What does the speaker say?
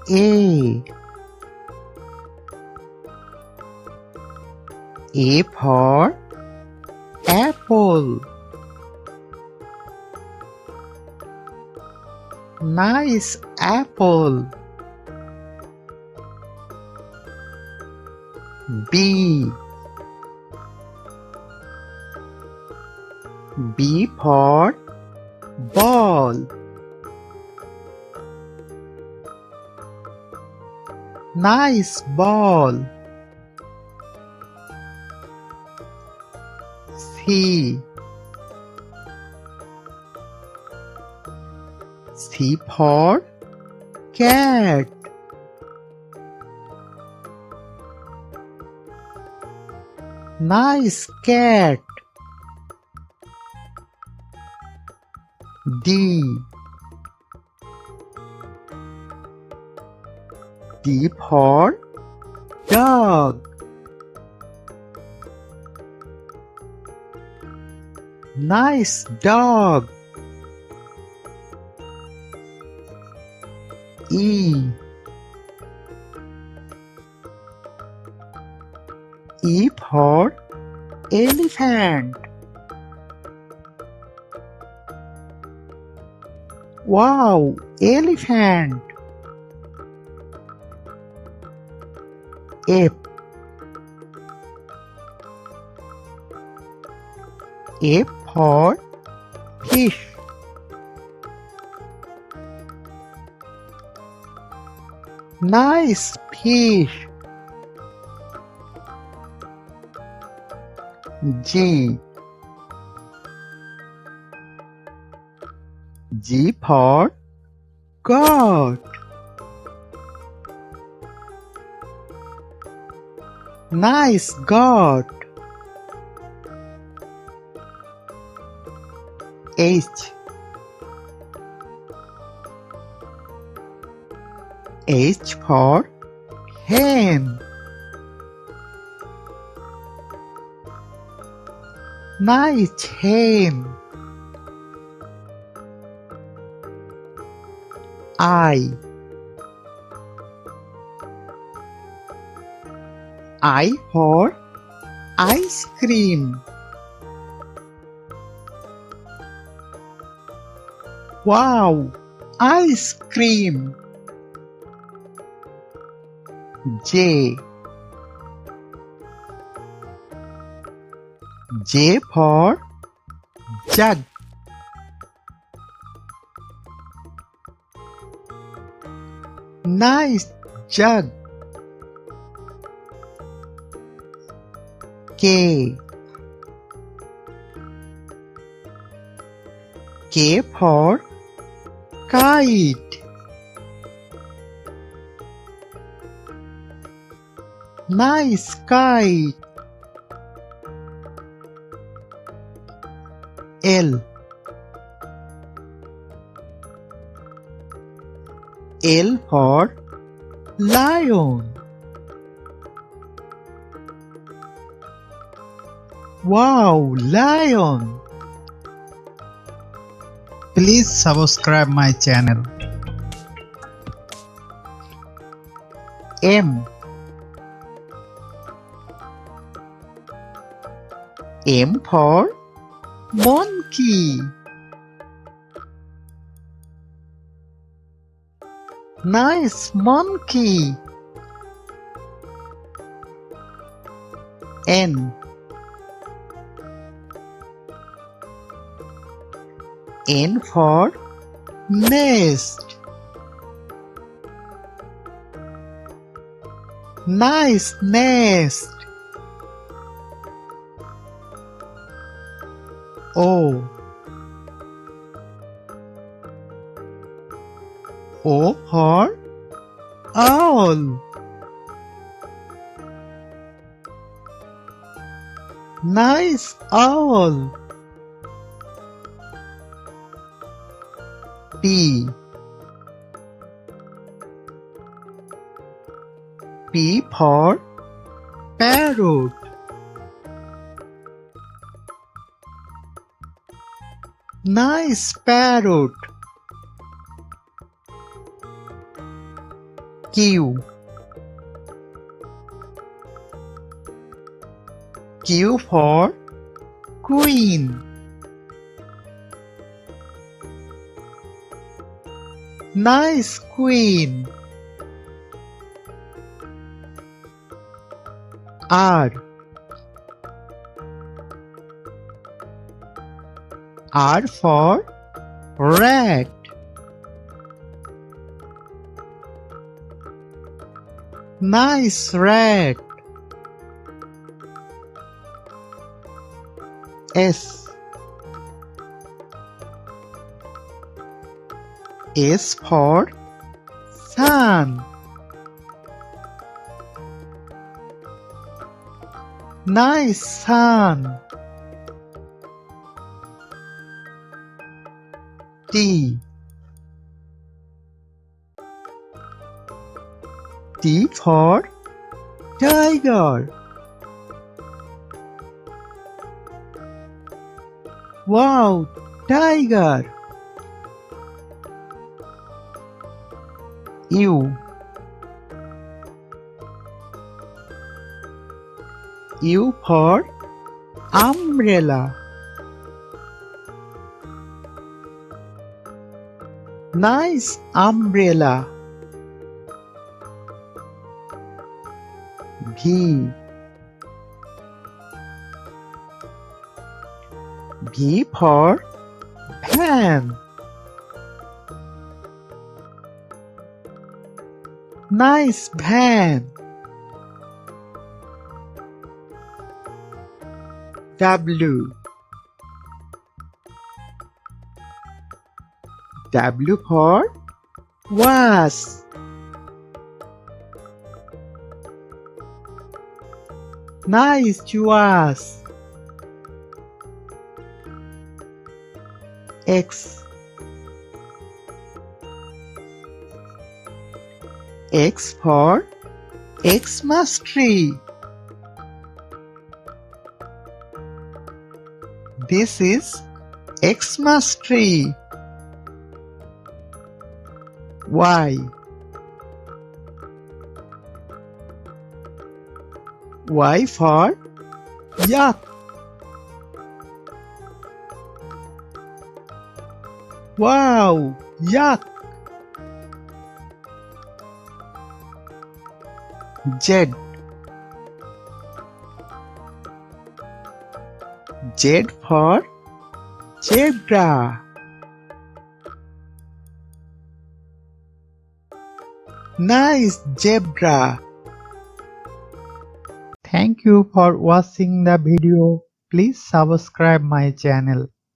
A. A for apple. Nice apple. B. B for ball. Nice ball. C. C for cat. Nice cat. D. D for dog. Nice dog. E. E for elephant. Wow, elephant. F. F for fish. Nice fish. G. G for goat. Nice goat. H. H for hen. Nice hen. I. I for ice cream. Wow, ice cream. J. J for jug. Nice jug. K. K for kite. Nice kite. L. L for lion. Wow, lion. Please subscribe my channel. M. M for monkey. Nice monkey. N. N for nest. Nice nest. O. O for owl. Nice owl. P. P for parrot. Nice parrot. Q. Q for Queen. Nice queen. R. R for rat. Nice rat. S. S for sun. Nice sun. T. T for tiger. Wow, tiger. U. U for umbrella. Nice umbrella. V. V for van. Nice van. W. W for was. Nice was. X. X for Xmas tree. This is Xmas tree. Y. Y for yak. Wow, yak. Z. Z for zebra. Nice zebra. Thank you for watching the video. Please subscribe my channel.